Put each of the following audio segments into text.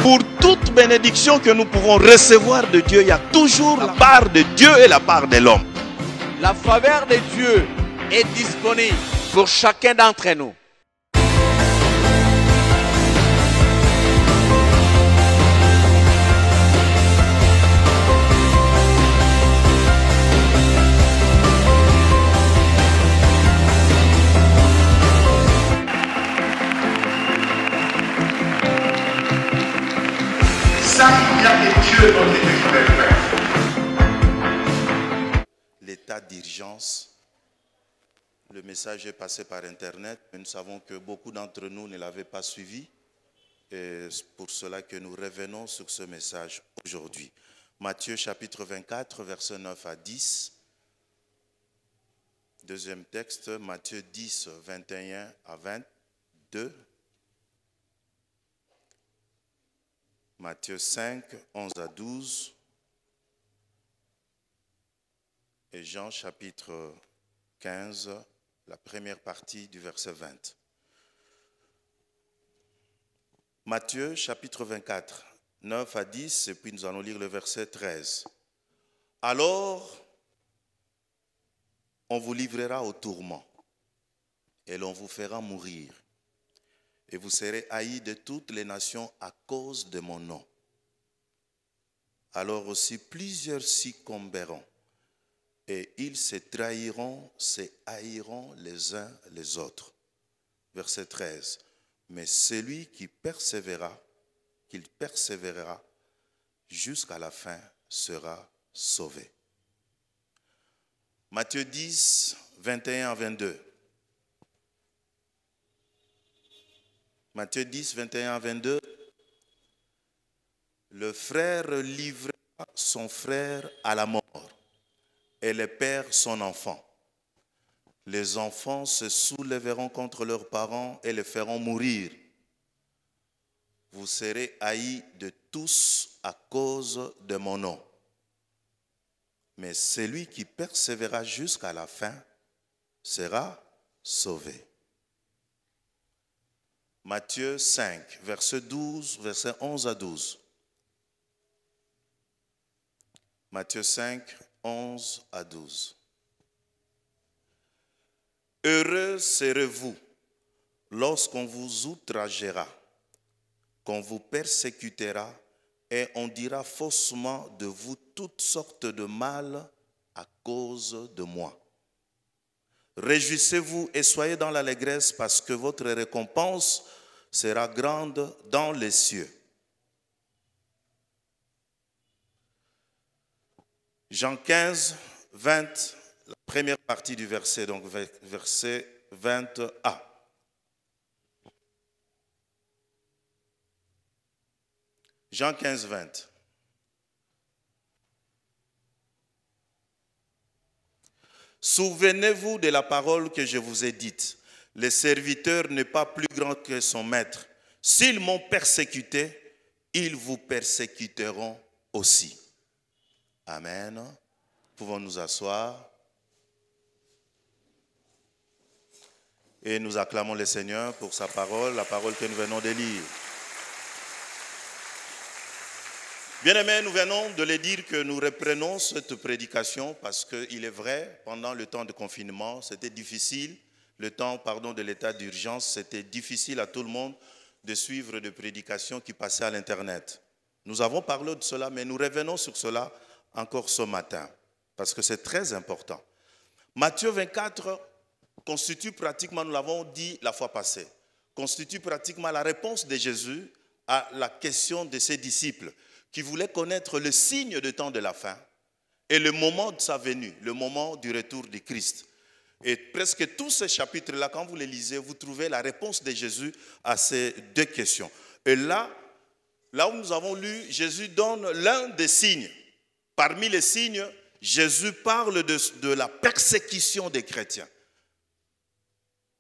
Pour toute bénédiction que nous pouvons recevoir de Dieu, il y a toujours la part de Dieu et la part de l'homme. La faveur de Dieu est disponible pour chacun d'entre nous. Ça, il y a que Dieu dont il pouvait faire. L'état d'urgence, le message est passé par Internet, mais nous savons que beaucoup d'entre nous ne l'avaient pas suivi. Et c'est pour cela que nous revenons sur ce message aujourd'hui. Matthieu chapitre 24, versets 9 à 10. Deuxième texte, Matthieu 10, 21 à 22. Matthieu 5, 11 à 12. Et Jean chapitre 15, la première partie du verset 20. Matthieu chapitre 24, 9 à 10, et puis nous allons lire le verset 13. Alors, on vous livrera au tourment, et l'on vous fera mourir. Et vous serez haïs de toutes les nations à cause de mon nom. Alors aussi plusieurs succomberont, et ils se trahiront, se haïront les uns les autres. Verset 13. Mais celui qui persévérera jusqu'à la fin sera sauvé. Matthieu 10, 21 à 22. Matthieu 10, 21 à 22. Le frère livrera son frère à la mort et le père son enfant. Les enfants se soulèveront contre leurs parents et les feront mourir. Vous serez haïs de tous à cause de mon nom. Mais celui qui persévérera jusqu'à la fin sera sauvé. Matthieu 5, verset 12, verset 11 à 12. Matthieu 5, 11 à 12. Heureux serez-vous lorsqu'on vous outragera, qu'on vous persécutera et on dira faussement de vous toutes sortes de mal à cause de moi. Réjouissez-vous et soyez dans l'allégresse parce que votre récompense sera grande dans les cieux. Jean 15, 20, la première partie du verset, donc verset 20a. Jean 15, 20. Souvenez-vous de la parole que je vous ai dite. Le serviteur n'est pas plus grand que son maître. S'ils m'ont persécuté, ils vous persécuteront aussi. Amen. Pouvons nous asseoir. Et nous acclamons le Seigneur pour sa parole, la parole que nous venons de lire. Bien-aimés, nous venons de le dire que nous reprenons cette prédication parce qu'il est vrai, pendant le temps de confinement, c'était difficile. Le temps, de l'état d'urgence, c'était difficile à tout le monde de suivre des prédications qui passaient à l'Internet. Nous avons parlé de cela, mais nous revenons sur cela encore ce matin, parce que c'est très important. Matthieu 24 constitue pratiquement, nous l'avons dit la fois passée, constitue pratiquement la réponse de Jésus à la question de ses disciples qui voulaient connaître le signe du temps de la fin et le moment de sa venue, le moment du retour du Christ. Et presque tous ces chapitres-là, quand vous les lisez, vous trouvez la réponse de Jésus à ces deux questions. Et là où nous avons lu, Jésus donne l'un des signes. Parmi les signes, Jésus parle de la persécution des chrétiens.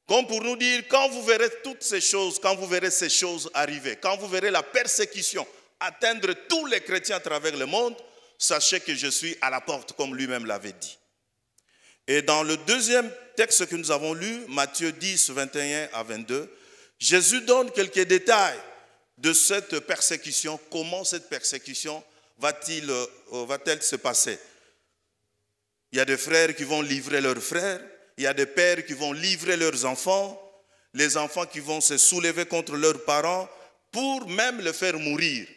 Comme pour nous dire, quand vous verrez toutes ces choses, quand vous verrez ces choses arriver, quand vous verrez la persécution atteindre tous les chrétiens à travers le monde, sachez que je suis à la porte, comme lui-même l'avait dit. Et dans le deuxième texte que nous avons lu, Matthieu 10, 21 à 22, Jésus donne quelques détails de cette persécution, comment cette persécution va-t-elle se passer? Il y a des frères qui vont livrer leurs frères, il y a des pères qui vont livrer leurs enfants, les enfants qui vont se soulever contre leurs parents pour même les faire mourir.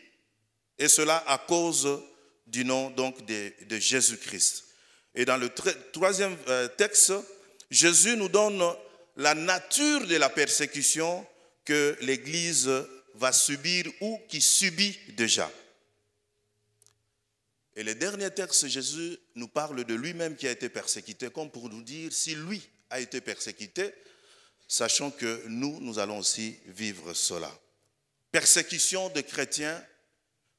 Et cela à cause du nom donc de Jésus-Christ. Et dans le troisième texte, Jésus nous donne la nature de la persécution que l'Église va subir ou qui subit déjà. Et le dernier texte, Jésus nous parle de lui-même qui a été persécuté, comme pour nous dire, si lui a été persécuté, sachant que nous allons aussi vivre cela. Persécution des chrétiens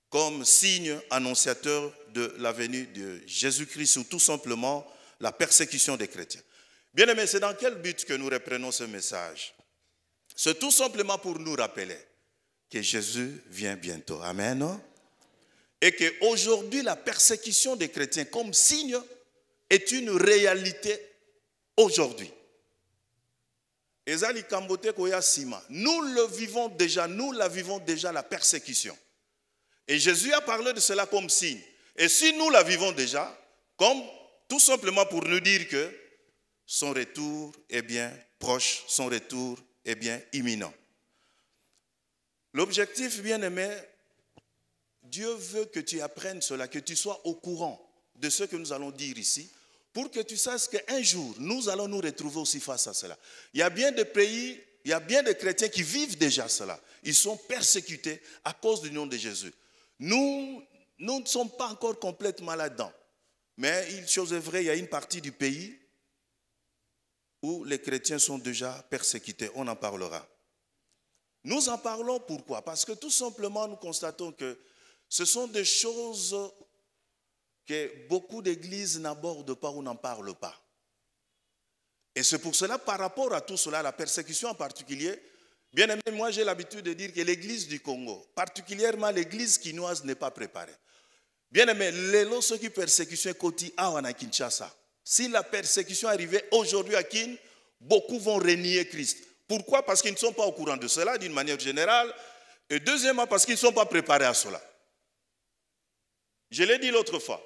comme signe annonciateur de la venue de Jésus-Christ ou tout simplement la persécution des chrétiens. Bien-aimés, c'est dans quel but que nous reprenons ce message? C'est tout simplement pour nous rappeler que Jésus vient bientôt. Amen. Et qu'aujourd'hui, la persécution des chrétiens comme signe est une réalité aujourd'hui. Nous la vivons déjà, la persécution. Et Jésus a parlé de cela comme signe. Et si nous la vivons déjà, comme tout simplement pour nous dire que son retour est bien proche, son retour est bien imminent. L'objectif, bien-aimé, Dieu veut que tu apprennes cela, que tu sois au courant de ce que nous allons dire ici, pour que tu saches qu'un jour, nous allons nous retrouver aussi face à cela. Il y a bien des pays, il y a bien des chrétiens qui vivent déjà cela. Ils sont persécutés à cause du nom de Jésus. Nous ne sommes pas encore complètement là-dedans. Mais une chose est vraie, il y a une partie du pays où les chrétiens sont déjà persécutés. On en parlera. Nous en parlons pourquoi? Parce que tout simplement, nous constatons que ce sont des choses que beaucoup d'églises n'abordent pas ou n'en parlent pas. Et c'est pour cela, par rapport à tout cela, la persécution en particulier, bien aimé, moi j'ai l'habitude de dire que l'église du Congo, particulièrement l'église kinoise, n'est pas préparée. Bien aimé, ceux qui persécutent Koti à Kinshasa, si la persécution arrivait aujourd'hui à Kin, beaucoup vont renier Christ. Pourquoi? Parce qu'ils ne sont pas au courant de cela d'une manière générale. Et deuxièmement, parce qu'ils ne sont pas préparés à cela. Je l'ai dit l'autre fois.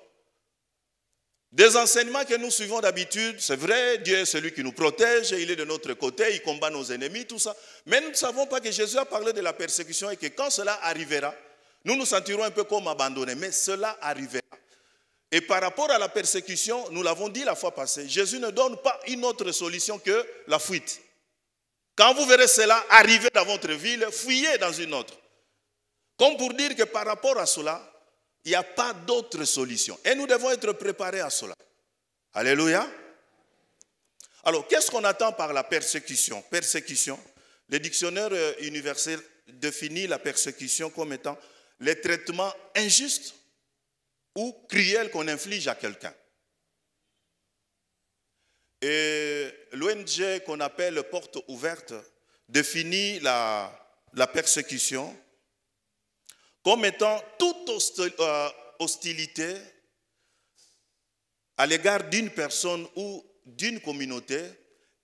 Des enseignements que nous suivons d'habitude, c'est vrai, Dieu est celui qui nous protège, il est de notre côté, il combat nos ennemis, tout ça. Mais nous ne savons pas que Jésus a parlé de la persécution et que quand cela arrivera, nous nous sentirons un peu comme abandonnés. Mais cela arrivera. Et par rapport à la persécution, nous l'avons dit la fois passée, Jésus ne donne pas une autre solution que la fuite. Quand vous verrez cela arriver dans votre ville, fuyez dans une autre. Comme pour dire que par rapport à cela, il n'y a pas d'autre solution. Et nous devons être préparés à cela. Alléluia. Alors, qu'est-ce qu'on attend par la persécution? Persécution. Le dictionnaire universel définit la persécution comme étant les traitements injustes ou cruels qu'on inflige à quelqu'un. Et l'ONG qu'on appelle Porte Ouverte définit la persécution comme étant toute hostilité à l'égard d'une personne ou d'une communauté.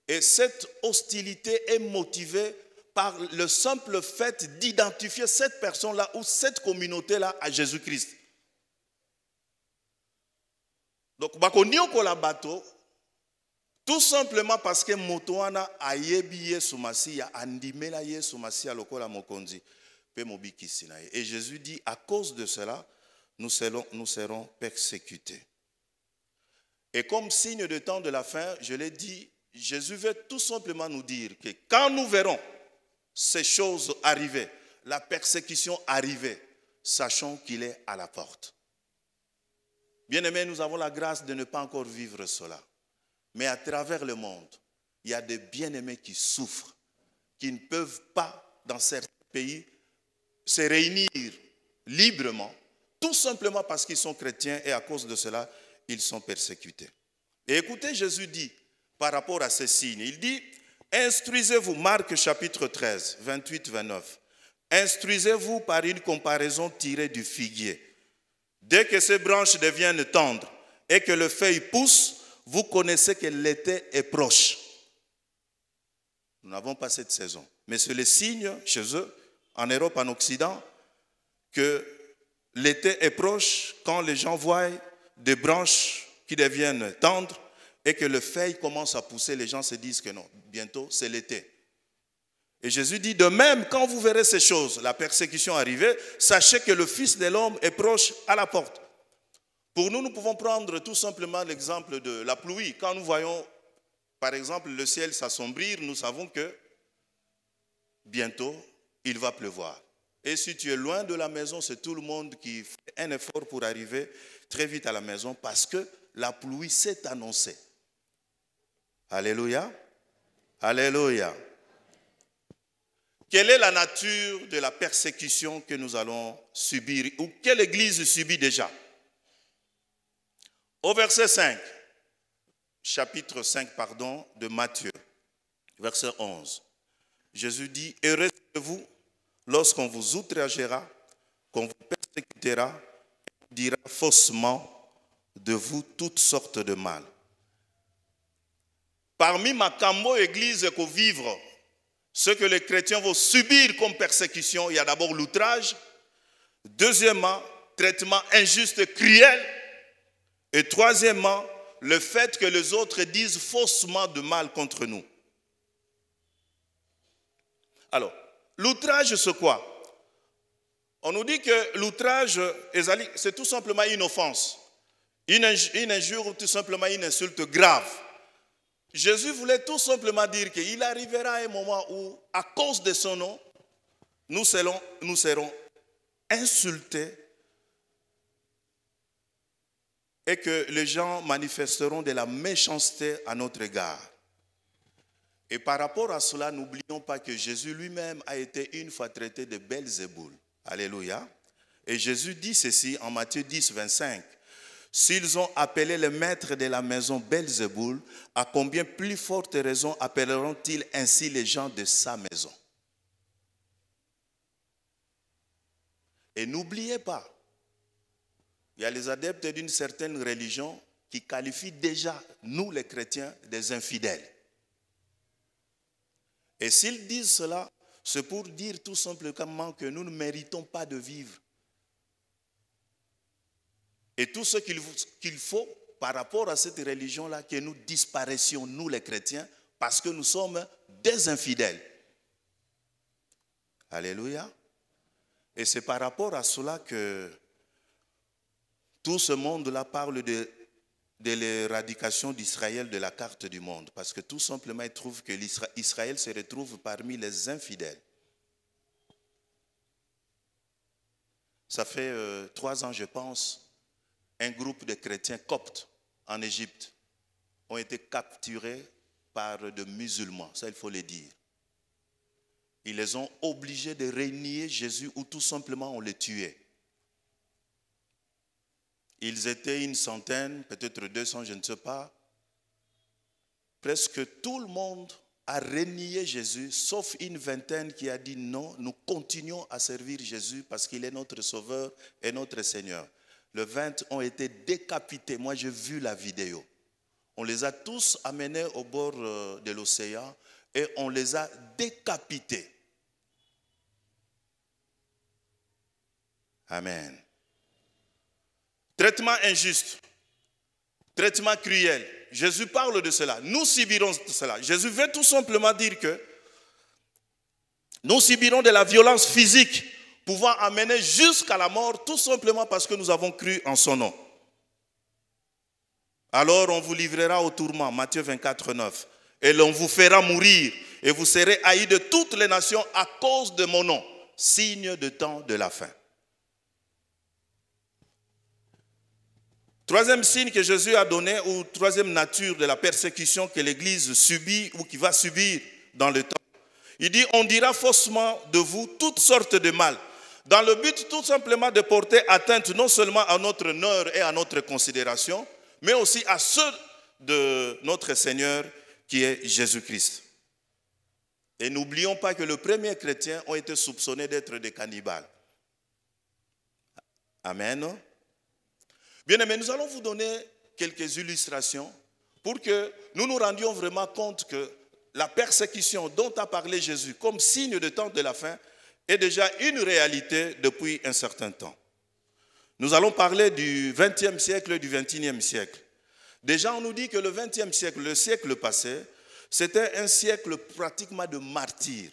Et cette hostilité est motivée par le simple fait d'identifier cette personne-là ou cette communauté-là à Jésus-Christ. Donc, tout simplement parce que motoana ayebi Yesu Masiya andimela Yesu Masiya lokola mokonzi pe mobikisi na ye. Et Jésus dit, à cause de cela, nous serons persécutés. Et comme signe de temps de la fin, je l'ai dit, Jésus veut tout simplement nous dire que quand nous verrons ces choses arriver, la persécution arriver, sachons qu'il est à la porte. Bien-aimés, nous avons la grâce de ne pas encore vivre cela. Mais à travers le monde, il y a des bien-aimés qui souffrent, qui ne peuvent pas, dans certains pays, se réunir librement, tout simplement parce qu'ils sont chrétiens et à cause de cela, ils sont persécutés. Et écoutez, Jésus dit, par rapport à ces signes, il dit, instruisez-vous, Marc chapitre 13, 28-29, instruisez-vous par une comparaison tirée du figuier. Dès que ces branches deviennent tendres et que les feuilles poussent, vous connaissez que l'été est proche. Nous n'avons pas cette saison. Mais c'est le signe chez eux en Europe, en Occident, que l'été est proche quand les gens voient des branches qui deviennent tendres et que les feuilles commencent à pousser, les gens se disent que non, bientôt c'est l'été. Et Jésus dit, de même, quand vous verrez ces choses, la persécution arriver, sachez que le Fils de l'homme est proche à la porte. Pour nous, nous pouvons prendre tout simplement l'exemple de la pluie. Quand nous voyons, par exemple, le ciel s'assombrir, nous savons que bientôt, il va pleuvoir. Et si tu es loin de la maison, c'est tout le monde qui fait un effort pour arriver très vite à la maison parce que la pluie s'est annoncée. Alléluia. Alléluia. Quelle est la nature de la persécution que nous allons subir ou que l'Église subit déjà? Au verset 5, chapitre 5, de Matthieu, verset 11, Jésus dit, « Heureux êtes-vous lorsqu'on vous outragera, qu'on vous persécutera, et dira faussement de vous toutes sortes de mal. » Parmi Makambo, Église et vivre, ce que les chrétiens vont subir comme persécution, il y a d'abord l'outrage. Deuxièmement, traitement injuste, cruel. Et troisièmement, le fait que les autres disent faussement de mal contre nous. Alors, l'outrage, c'est quoi? On nous dit que l'outrage, c'est tout simplement une offense. Une injure ou tout simplement une insulte grave. Jésus voulait tout simplement dire qu'il arrivera un moment où, à cause de son nom, nous serons insultés et que les gens manifesteront de la méchanceté à notre égard. Et par rapport à cela, n'oublions pas que Jésus lui-même a été une fois traité de Belzéboul. Alléluia. Et Jésus dit ceci en Matthieu 10, 25. S'ils ont appelé le maître de la maison Belzéboul, à combien plus forte raison appelleront-ils ainsi les gens de sa maison? Et n'oubliez pas, il y a les adeptes d'une certaine religion qui qualifient déjà, nous les chrétiens, des infidèles. Et s'ils disent cela, c'est pour dire tout simplement que nous ne méritons pas de vivre. Et tout ce qu'il faut par rapport à cette religion-là, que nous disparaissions, nous les chrétiens, parce que nous sommes des infidèles. Alléluia. Et c'est par rapport à cela que tout ce monde-là parle de l'éradication d'Israël de la carte du monde. Parce que tout simplement, ils trouvent que Israël se retrouve parmi les infidèles. Ça fait 3 ans, je pense, un groupe de chrétiens coptes en Égypte ont été capturés par des musulmans, ça il faut le dire. Ils les ont obligés de renier Jésus ou tout simplement on les tuait. Ils étaient une centaine, peut-être 200, je ne sais pas. Presque tout le monde a renié Jésus, sauf une vingtaine qui a dit non, nous continuons à servir Jésus parce qu'il est notre Sauveur et notre Seigneur. Les 20 ont été décapités. Moi, j'ai vu la vidéo. On les a tous amenés au bord de l'océan et on les a décapités. Amen. Traitement injuste, traitement cruel. Jésus parle de cela. Nous subirons cela. Jésus veut tout simplement dire que nous subirons de la violence physique pouvant amener jusqu'à la mort, tout simplement parce que nous avons cru en son nom. Alors on vous livrera au tourment, Matthieu 24, 9. Et l'on vous fera mourir, et vous serez haïs de toutes les nations à cause de mon nom, signe de temps de la fin. Troisième signe que Jésus a donné, ou troisième nature de la persécution que l'Église subit ou qui va subir dans le temps. Il dit, on dira faussement de vous toutes sortes de mal, dans le but tout simplement de porter atteinte non seulement à notre honneur et à notre considération, mais aussi à ceux de notre Seigneur qui est Jésus-Christ. Et n'oublions pas que les premiers chrétiens ont été soupçonnés d'être des cannibales. Amen. Bien-aimés, nous allons vous donner quelques illustrations pour que nous nous rendions vraiment compte que la persécution dont a parlé Jésus comme signe de temps de la fin est déjà une réalité depuis un certain temps. Nous allons parler du XXe siècle et du XXIe siècle. Déjà, on nous dit que le XXe siècle, le siècle passé, c'était un siècle pratiquement de martyrs.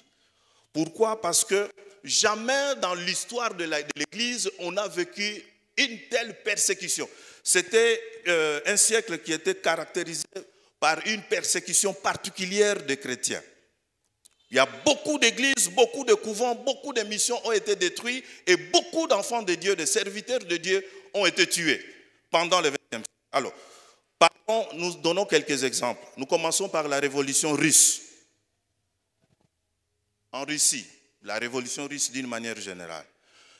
Pourquoi? Parce que jamais dans l'histoire de l'Église, on a vécu une telle persécution. C'était un siècle qui était caractérisé par une persécution particulière des chrétiens. Il y a beaucoup d'églises, beaucoup de couvents, beaucoup de missions ont été détruits et beaucoup d'enfants de Dieu, de serviteurs de Dieu ont été tués pendant le XXe siècle. Alors, nous donnons quelques exemples. Nous commençons par la révolution russe. En Russie, la révolution russe d'une manière générale.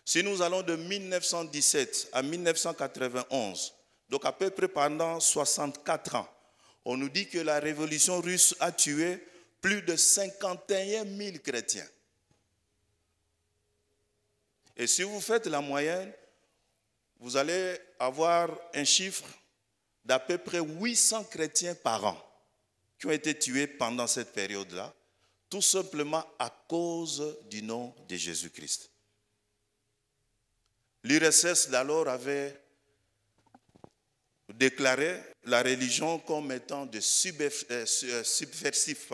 Si nous allons de 1917 à 1991, donc à peu près pendant 64 ans, on nous dit que la révolution russe a tué plus de 51 000 chrétiens. Et si vous faites la moyenne, vous allez avoir un chiffre d'à peu près 800 chrétiens par an qui ont été tués pendant cette période-là, tout simplement à cause du nom de Jésus-Christ. L'URSS d'alors avait déclaré la religion comme étant subversif,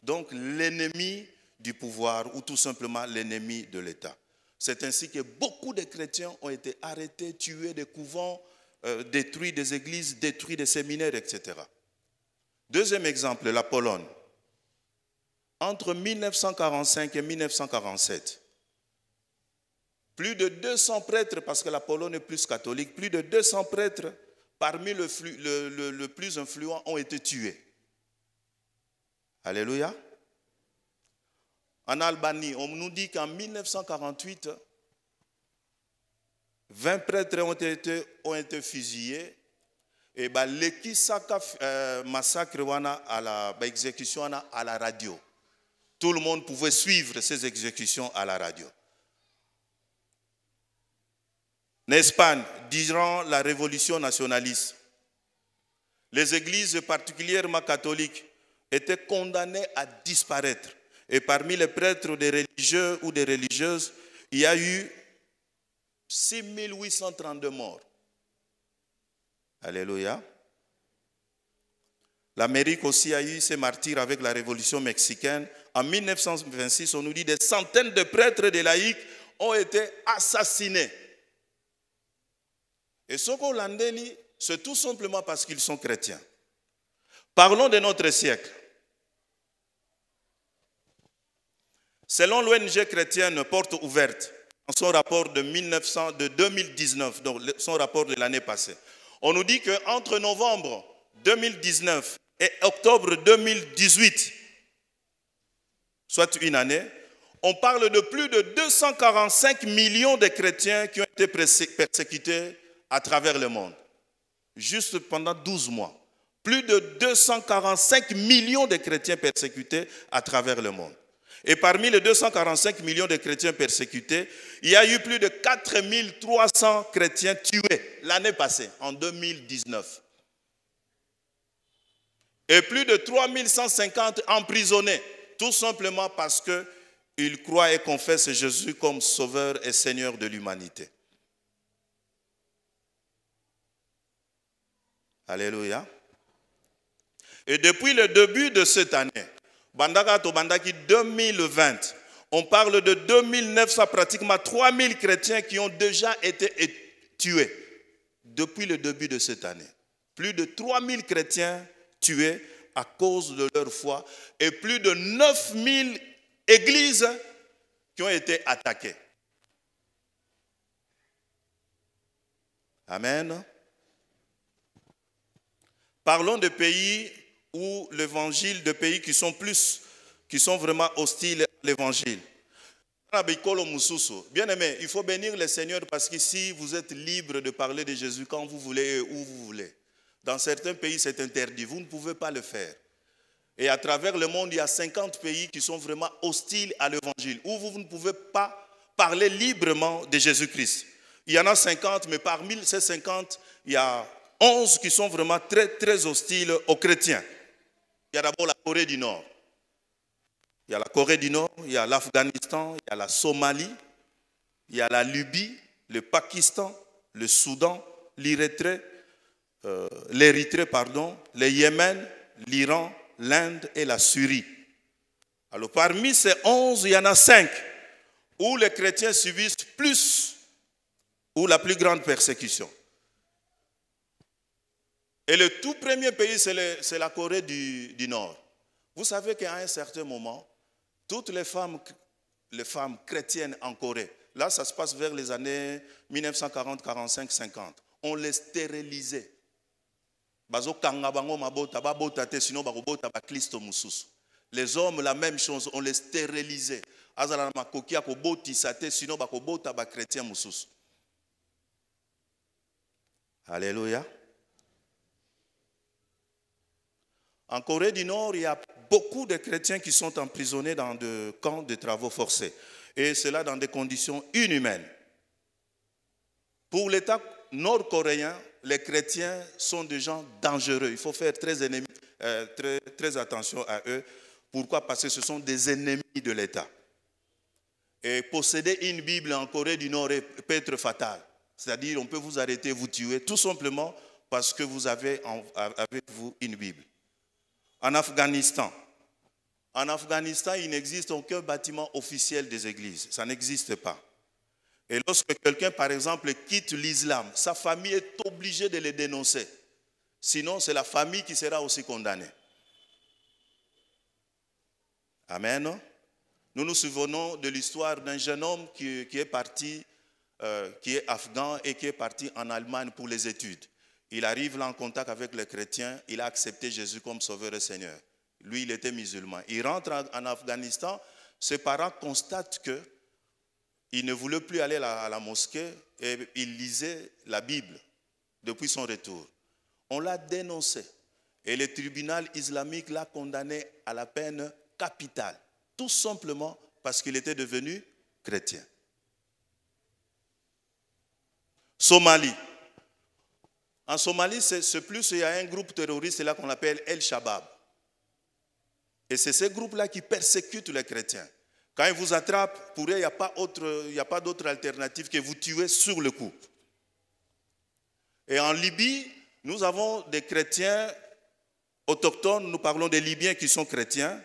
donc l'ennemi du pouvoir ou tout simplement l'ennemi de l'État. C'est ainsi que beaucoup de chrétiens ont été arrêtés, tués, des couvents, détruits des églises, détruits des séminaires, etc. Deuxième exemple, la Pologne. Entre 1945 et 1947, plus de 200 prêtres, parce que la Pologne est plus catholique, plus de 200 prêtres parmi le plus influents ont été tués. Alléluia. En Albanie, on nous dit qu'en 1948, 20 prêtres ont été fusillés. Et l'Ekisaka massacre à la exécution à la radio. Tout le monde pouvait suivre ces exécutions à la radio. En Espagne, durant la révolution nationaliste, les églises particulièrement catholiques étaient condamnées à disparaître. Et parmi les prêtres des religieux ou des religieuses, il y a eu 6832 morts. Alléluia. L'Amérique aussi a eu ses martyrs avec la révolution mexicaine. En 1926, on nous dit des centaines de prêtres et de laïcs ont été assassinés. Et ce qu'on l'a dit, c'est tout simplement parce qu'ils sont chrétiens. Parlons de notre siècle. Selon l'ONG chrétienne Porte Ouverte, dans son rapport de 2019, donc son rapport de l'année passée, on nous dit qu'entre novembre 2019 et octobre 2018, soit une année, on parle de plus de 245 millions de chrétiens qui ont été persécutés à travers le monde. Juste pendant 12 mois. Plus de 245 millions de chrétiens persécutés à travers le monde. Et parmi les 245 millions de chrétiens persécutés, il y a eu plus de 4300 chrétiens tués l'année passée, en 2019. Et plus de 3150 emprisonnés, tout simplement parce qu'ils croient et confessent Jésus comme sauveur et seigneur de l'humanité. Alléluia. Et depuis le début de cette année, Bandaki 2020, on parle de 2900, pratiquement 3000 chrétiens qui ont déjà été tués depuis le début de cette année. Plus de 3000 chrétiens tués à cause de leur foi et plus de 9000 églises qui ont été attaquées. Amen. Parlons de pays où l'évangile, de pays qui sont vraiment hostiles à l'évangile. Bien aimé, il faut bénir le Seigneur parce qu'ici, vous êtes libre de parler de Jésus quand vous voulez et où vous voulez. Dans certains pays, c'est interdit. Vous ne pouvez pas le faire. Et à travers le monde, il y a 50 pays qui sont vraiment hostiles à l'évangile, où vous ne pouvez pas parler librement de Jésus-Christ. Il y en a 50, mais parmi ces 50, il y a 11 qui sont vraiment très, très hostiles aux chrétiens. Il y a d'abord la Corée du Nord. Il y a la Corée du Nord, il y a l'Afghanistan, il y a la Somalie, il y a la Libye, le Pakistan, le Soudan, l'Érythrée, le Yémen, l'Iran, l'Inde et la Syrie. Alors parmi ces 11, il y en a 5 où les chrétiens subissent plus ou la plus grande persécution. Et le tout premier pays, c'est la Corée du Nord. Vous savez qu'à un certain moment, toutes les femmes chrétiennes en Corée, là ça se passe vers les années 1940, 45, 50, on les stérilisait. Les hommes, la même chose, on les stérilisait. Alléluia. En Corée du Nord, il y a beaucoup de chrétiens qui sont emprisonnés dans des camps de travaux forcés. Et cela dans des conditions inhumaines. Pour l'État nord-coréen, les chrétiens sont des gens dangereux. Il faut faire très attention à eux. Pourquoi? Parce que ce sont des ennemis de l'État. Et posséder une Bible en Corée du Nord peut être fatal. C'est-à-dire, on peut vous arrêter, vous tuer, tout simplement parce que vous avez avec vous une Bible. En Afghanistan, il n'existe aucun bâtiment officiel des églises. Ça n'existe pas. Et lorsque quelqu'un, par exemple, quitte l'islam, sa famille est obligée de le dénoncer. Sinon, c'est la famille qui sera aussi condamnée. Amen. Nous nous souvenons de l'histoire d'un jeune homme qui est parti, qui est afghan et qui est parti en Allemagne pour les études. Il arrive là en contact avec les chrétiens, il a accepté Jésus comme sauveur et Seigneur. Lui, il était musulman. Il rentre en Afghanistan, ses parents constatent qu'il ne voulait plus aller à la mosquée et il lisait la Bible depuis son retour. On l'a dénoncé et le tribunal islamique l'a condamné à la peine capitale, tout simplement parce qu'il était devenu chrétien. Somalie. En Somalie, il y a un groupe terroriste là qu'on appelle El-Shabaab. Et c'est ce groupe-là qui persécute les chrétiens. Quand ils vous attrapent, pour eux, il n'y a pas d'autre alternative que vous tuer sur le coup. Et en Libye, nous avons des chrétiens autochtones, nous parlons des Libyens qui sont chrétiens,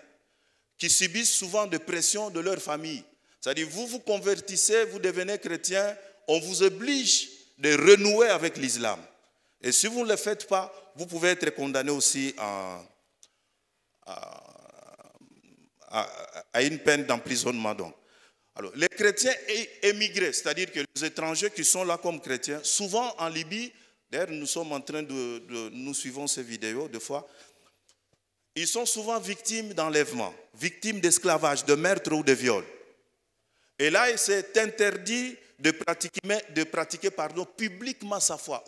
qui subissent souvent des pressions de leur famille. C'est-à-dire, vous vous convertissez, vous devenez chrétien, on vous oblige de renouer avec l'islam. Et si vous ne le faites pas, vous pouvez être condamné aussi à une peine d'emprisonnement. Alors, les chrétiens émigrés, c'est-à-dire que les étrangers qui sont là comme chrétiens, souvent en Libye, d'ailleurs nous sommes en train nous suivons ces vidéos deux fois, ils sont souvent victimes d'enlèvement, victimes d'esclavage, de meurtre ou de viol. Et là, c'est interdit de pratiquer publiquement sa foi.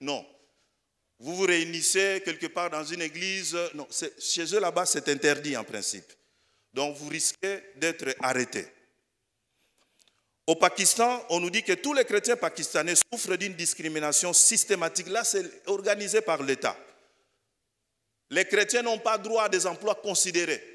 Non. Vous vous réunissez quelque part dans une église. Non, chez eux là-bas, c'est interdit en principe. Donc vous risquez d'être arrêté. Au Pakistan, on nous dit que tous les chrétiens pakistanais souffrent d'une discrimination systématique. Là, c'est organisé par l'État. Les chrétiens n'ont pas droit à des emplois considérés.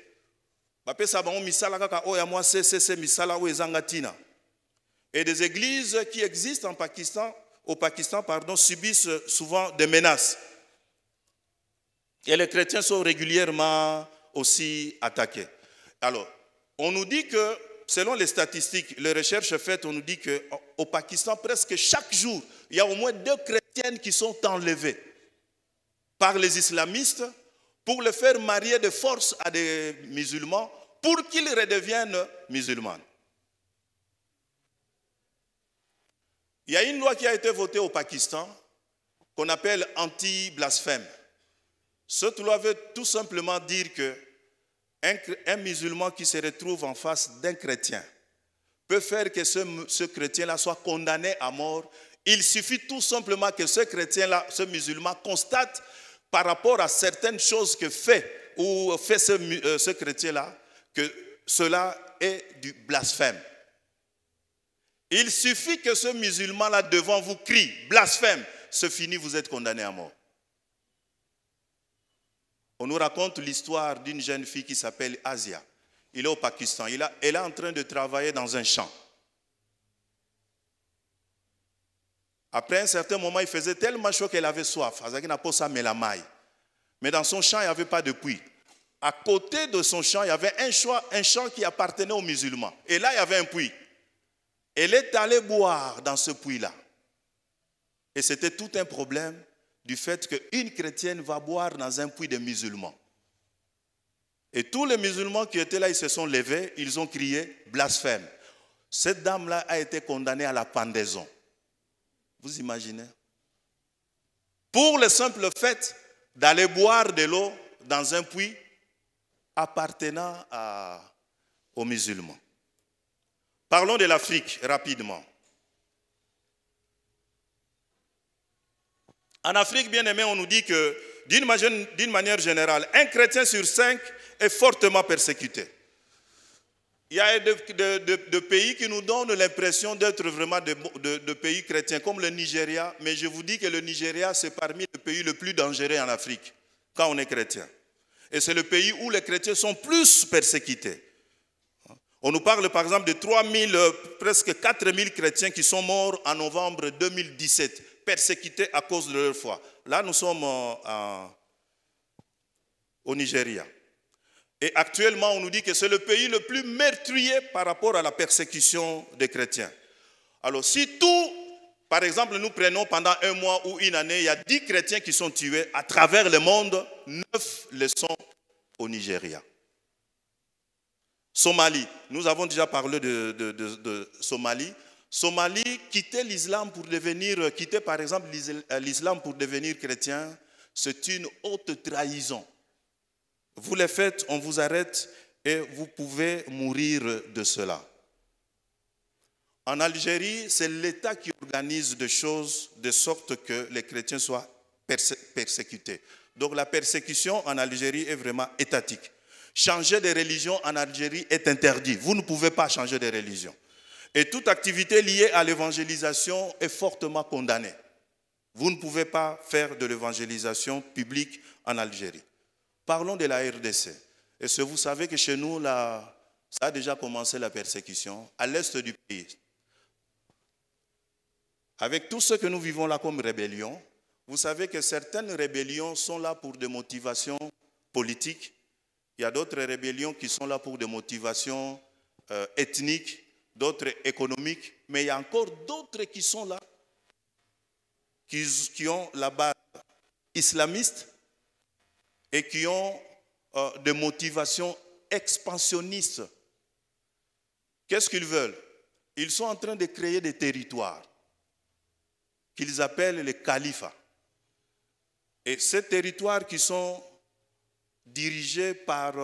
Et des églises qui existent au Pakistan, subissent souvent des menaces. Et les chrétiens sont régulièrement aussi attaqués. Alors, on nous dit que, selon les statistiques, les recherches faites, on nous dit qu'au Pakistan, presque chaque jour, il y a au moins 2 chrétiennes qui sont enlevées par les islamistes pour les faire marier de force à des musulmans pour qu'ils redeviennent musulmans. Il y a une loi qui a été votée au Pakistan qu'on appelle anti-blasphème. Cette loi veut tout simplement dire qu'un musulman qui se retrouve en face d'un chrétien peut faire que ce chrétien-là soit condamné à mort. Il suffit tout simplement que ce chrétien-là, ce musulman, constate par rapport à certaines choses que fait ce chrétien-là, que cela est du blasphème. Il suffit que ce musulman-là devant vous crie blasphème, c'est fini, vous êtes condamné à mort. On nous raconte l'histoire d'une jeune fille qui s'appelle Asia. Il est au Pakistan. Elle est en train de travailler dans un champ. Après un certain moment, il faisait tellement chaud qu'elle avait soif. Mais dans son champ, il n'y avait pas de puits. À côté de son champ, il y avait un champ qui appartenait aux musulmans. Et là, il y avait un puits. Elle est allée boire dans ce puits-là. Et c'était tout un problème du fait qu'une chrétienne va boire dans un puits de musulmans. Et tous les musulmans qui étaient là, ils se sont levés, ils ont crié blasphème. Cette dame-là a été condamnée à la pendaison. Vous imaginez? Pour le simple fait d'aller boire de l'eau dans un puits appartenant aux musulmans. Parlons de l'Afrique rapidement. En Afrique, bien aimé, on nous dit que d'une manière générale, un chrétien sur 5 est fortement persécuté. Il y a de pays qui nous donnent l'impression d'être vraiment de pays chrétiens, comme le Nigeria, mais je vous dis que le Nigeria, c'est parmi les pays les plus dangereux en Afrique, quand on est chrétien. Et c'est le pays où les chrétiens sont plus persécutés. On nous parle par exemple de presque 4000 chrétiens qui sont morts en novembre 2017, persécutés à cause de leur foi. Là, nous sommes au Nigeria. Et actuellement, on nous dit que c'est le pays le plus meurtrier par rapport à la persécution des chrétiens. Alors, si par exemple, nous prenons pendant un mois ou une année, il y a 10 chrétiens qui sont tués à travers le monde, 9 le sont au Nigeria. Somalie, nous avons déjà parlé de Somalie. Somalie, quitter par exemple l'islam pour devenir chrétien, c'est une haute trahison. Vous les faites, on vous arrête et vous pouvez mourir de cela. En Algérie, c'est l'État qui organise des choses de sorte que les chrétiens soient persécutés. Donc la persécution en Algérie est vraiment étatique. Changer de religion en Algérie est interdit. Vous ne pouvez pas changer de religion. Et toute activité liée à l'évangélisation est fortement condamnée. Vous ne pouvez pas faire de l'évangélisation publique en Algérie. Parlons de la RDC. Est-ce que vous savez que chez nous, ça a déjà commencé la persécution à l'est du pays? Avec tout ce que nous vivons là comme rébellion, vous savez que certaines rébellions sont là pour des motivations politiques. Il y a d'autres rébellions qui sont là pour des motivations ethniques, d'autres économiques. Mais il y a encore d'autres qui sont là, qui ont la base islamiste et qui ont des motivations expansionnistes. Qu'est-ce qu'ils veulent? Ils sont en train de créer des territoires qu'ils appellent les califats. Et ces territoires qui sont dirigés par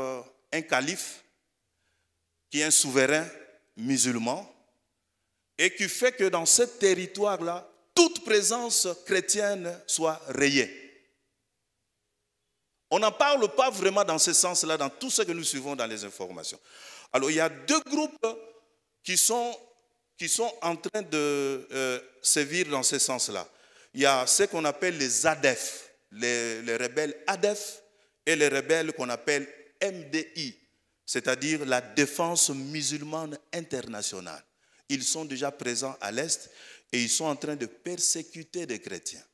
un calife, qui est un souverain musulman, et qui fait que dans ce territoire-là, toute présence chrétienne soit rayée. On n'en parle pas vraiment dans ce sens-là, dans tout ce que nous suivons dans les informations. Alors, il y a deux groupes qui sont en train de sévir dans ce sens-là. Il y a ce qu'on appelle les ADEF, les rebelles ADEF, et les rebelles qu'on appelle MDI, c'est-à-dire la défense musulmane internationale. Ils sont déjà présents à l'Est et ils sont en train de persécuter des chrétiens.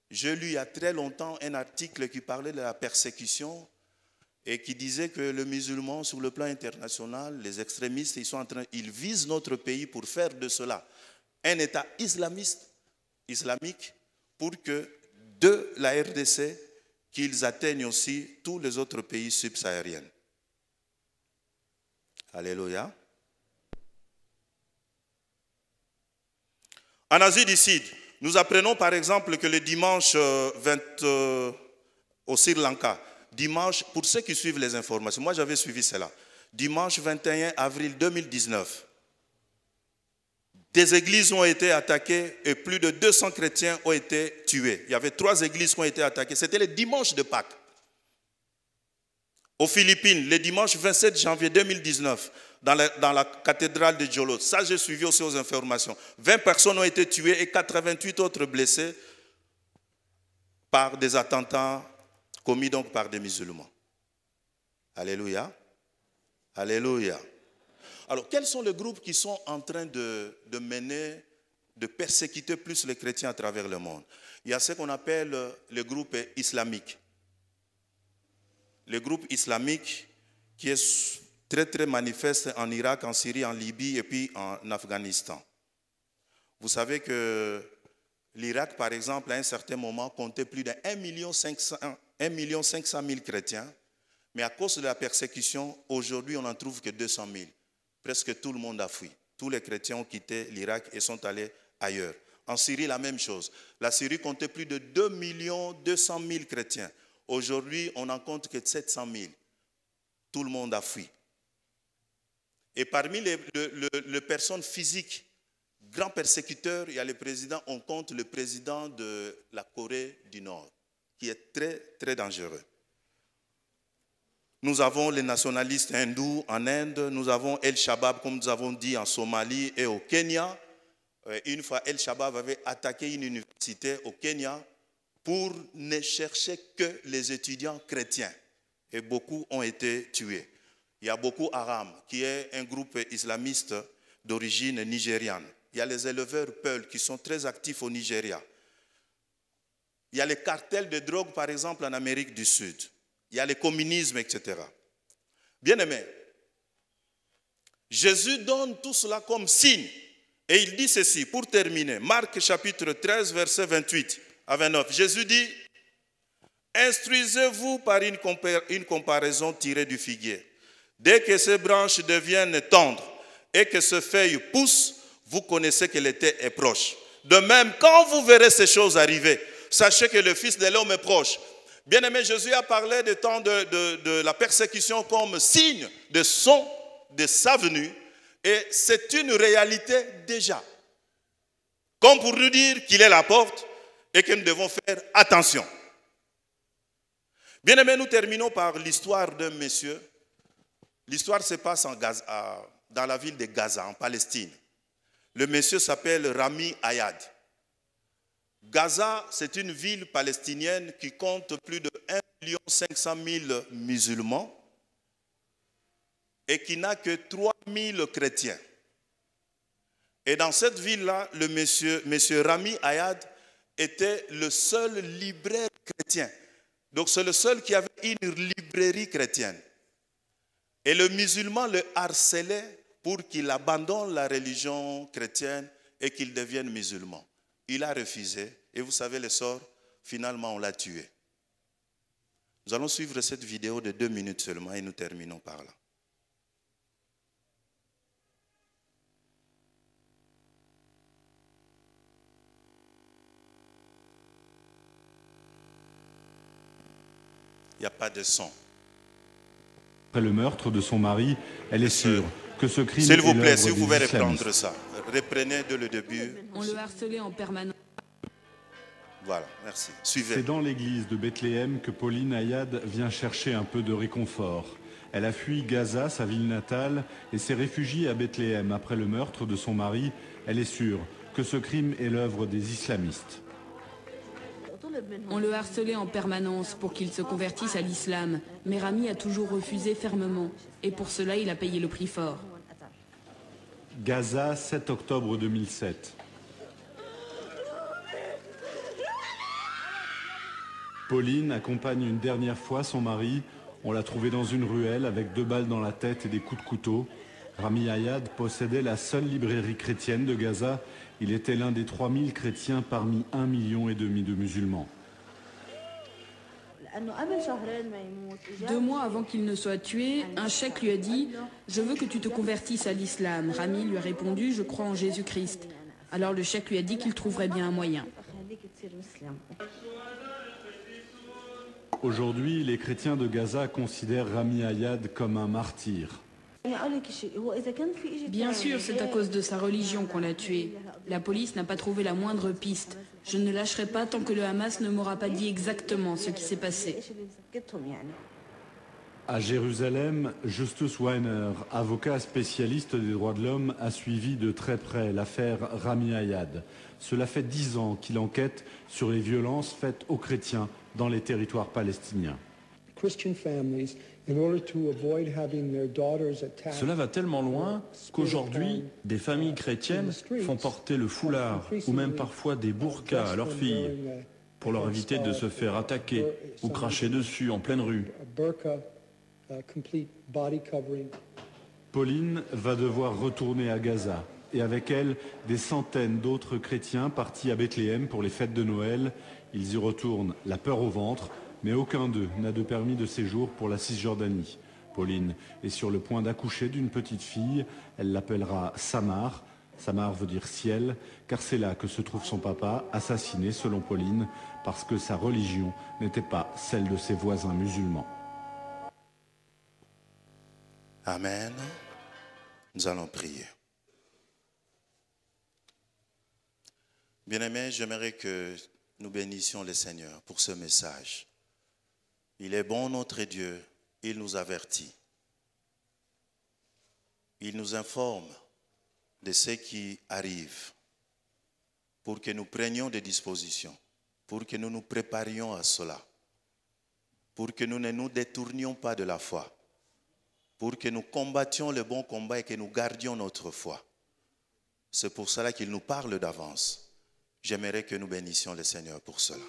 J'ai lu il y a très longtemps un article qui parlait de la persécution et qui disait que les musulmans, sur le plan international, les extrémistes, ils visent notre pays pour faire de cela un État islamique pour que de la RDC, qu'ils atteignent aussi tous les autres pays subsahariens. Alléluia. En Asie du Sud, nous apprenons par exemple que le dimanche 20 au Sri Lanka, dimanche, pour ceux qui suivent les informations, moi j'avais suivi cela, dimanche 21 avril 2019, des églises ont été attaquées et plus de 200 chrétiens ont été tués. Il y avait 3 églises qui ont été attaquées. C'était le dimanche de Pâques. Aux Philippines, le dimanche 27 janvier 2019, dans la cathédrale de Jolo. Ça, j'ai suivi aussi aux informations. 20 personnes ont été tuées et 88 autres blessées par des attentats commis donc par des musulmans. Alléluia. Alléluia. Alors, quels sont les groupes qui sont en train de mener, de persécuter plus les chrétiens à travers le monde? Il y a ce qu'on appelle le groupe islamique. Le groupe islamique qui est très très manifeste en Irak, en Syrie, en Libye et puis en Afghanistan. Vous savez que l'Irak, par exemple, à un certain moment, comptait plus de 1,5 million chrétiens. Mais à cause de la persécution, aujourd'hui, on n'en trouve que 200 000. Presque tout le monde a fui. Tous les chrétiens ont quitté l'Irak et sont allés ailleurs. En Syrie, la même chose. La Syrie comptait plus de 2,2 millions chrétiens. Aujourd'hui, on n'en compte que 700 000. Tout le monde a fui. Et parmi les personnes physiques, grands persécuteurs, il y a le président, on compte le président de la Corée du Nord, qui est très, très dangereux. Nous avons les nationalistes hindous en Inde, nous avons El-Shabaab, comme nous avons dit, en Somalie et au Kenya. Une fois, El-Shabaab avait attaqué une université au Kenya pour ne chercher que les étudiants chrétiens. Et beaucoup ont été tués. Il y a Boko Haram, qui est un groupe islamiste d'origine nigériane. Il y a les éleveurs Peul, qui sont très actifs au Nigeria. Il y a les cartels de drogue, par exemple, en Amérique du Sud. Il y a le communisme, etc. Bien-aimés, Jésus donne tout cela comme signe. Et il dit ceci, pour terminer, Marc chapitre 13, verset 28 à 29. Jésus dit, « Instruisez-vous par une comparaison tirée du figuier. Dès que ces branches deviennent tendres et que ces feuilles poussent, vous connaissez que l'été est proche. De même, quand vous verrez ces choses arriver, sachez que le Fils de l'homme est proche. » Bien-aimé, Jésus a parlé des temps de la persécution comme signe de sa venue. Et c'est une réalité déjà. Comme pour nous dire qu'il est la porte et que nous devons faire attention. Bien-aimé, nous terminons par l'histoire d'un monsieur. L'histoire se passe dans la ville de Gaza, en Palestine. Le monsieur s'appelle Rami Ayad. Gaza, c'est une ville palestinienne qui compte plus de 1,5 million musulmans et qui n'a que 3 000 chrétiens. Et dans cette ville-là, le monsieur Rami Ayad était le seul libraire chrétien. Donc c'est le seul qui avait une librairie chrétienne. Et le musulman le harcelait pour qu'il abandonne la religion chrétienne et qu'il devienne musulman. Il a refusé et vous savez le sort, finalement on l'a tué. Nous allons suivre cette vidéo de 2 minutes seulement et nous terminons par là. Il n'y a pas de son. Après le meurtre de son mari, elle est sûre que ce crime s'il vous est plaît, l'œuvre si vous pouvez des reprendre islamistes. ça. Reprenez dès le début. On le harcelait en permanence. Voilà, merci. Suivez. C'est dans l'église de Bethléem que Pauline Ayad vient chercher un peu de réconfort. Elle a fui Gaza, sa ville natale, et s'est réfugiée à Bethléem après le meurtre de son mari. Elle est sûre que ce crime est l'œuvre des islamistes. On le harcelait en permanence pour qu'il se convertisse à l'islam. Mais Rami a toujours refusé fermement. Et pour cela, il a payé le prix fort. Gaza, 7 octobre 2007. Pauline accompagne une dernière fois son mari. On l'a trouvé dans une ruelle avec 2 balles dans la tête et des coups de couteau. Rami Ayad possédait la seule librairie chrétienne de Gaza. Il était l'un des 3000 chrétiens parmi 1,5 million de musulmans. 2 mois avant qu'il ne soit tué, un cheikh lui a dit « Je veux que tu te convertisses à l'islam ». Rami lui a répondu « Je crois en Jésus-Christ ». Alors le cheikh lui a dit qu'il trouverait bien un moyen. Aujourd'hui, les chrétiens de Gaza considèrent Rami Ayad comme un martyr. Bien sûr, c'est à cause de sa religion qu'on l'a tué. La police n'a pas trouvé la moindre piste. Je ne lâcherai pas tant que le Hamas ne m'aura pas dit exactement ce qui s'est passé. À Jérusalem, Justus Weiner, avocat spécialiste des droits de l'homme, a suivi de très près l'affaire Rami Ayad. Cela fait 10 ans qu'il enquête sur les violences faites aux chrétiens dans les territoires palestiniens. Cela va tellement loin qu'aujourd'hui, des familles chrétiennes font porter le foulard ou même parfois des burqas à leurs filles pour leur éviter de se faire attaquer ou cracher dessus en pleine rue. Pauline va devoir retourner à Gaza et avec elle des centaines d'autres chrétiens partis à Bethléem pour les fêtes de Noël. Ils y retournent la peur au ventre, mais aucun d'eux n'a de permis de séjour pour la Cisjordanie. Pauline est sur le point d'accoucher d'une petite fille. Elle l'appellera Samar. Samar veut dire ciel, car c'est là que se trouve son papa, assassiné selon Pauline, parce que sa religion n'était pas celle de ses voisins musulmans. Amen. Nous allons prier. Bien-aimés, j'aimerais que nous bénissions le Seigneur pour ce message. Il est bon notre Dieu, il nous avertit. Il nous informe de ce qui arrive pour que nous prenions des dispositions, pour que nous nous préparions à cela, pour que nous ne nous détournions pas de la foi, pour que nous combattions le bon combat et que nous gardions notre foi. C'est pour cela qu'il nous parle d'avance. J'aimerais que nous bénissions le Seigneur pour cela.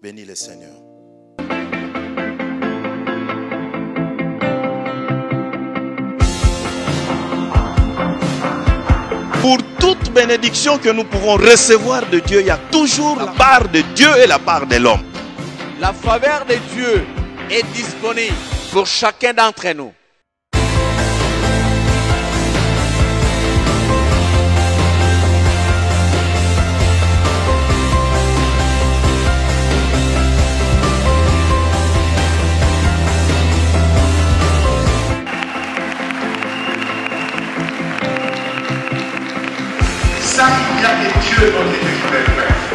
Bénis le Seigneur. Pour toute bénédiction que nous pouvons recevoir de Dieu, il y a toujours la part de Dieu et la part de l'homme. La faveur de Dieu est disponible pour chacun d'entre nous. Ça, il y a des dieux dans les Écritures.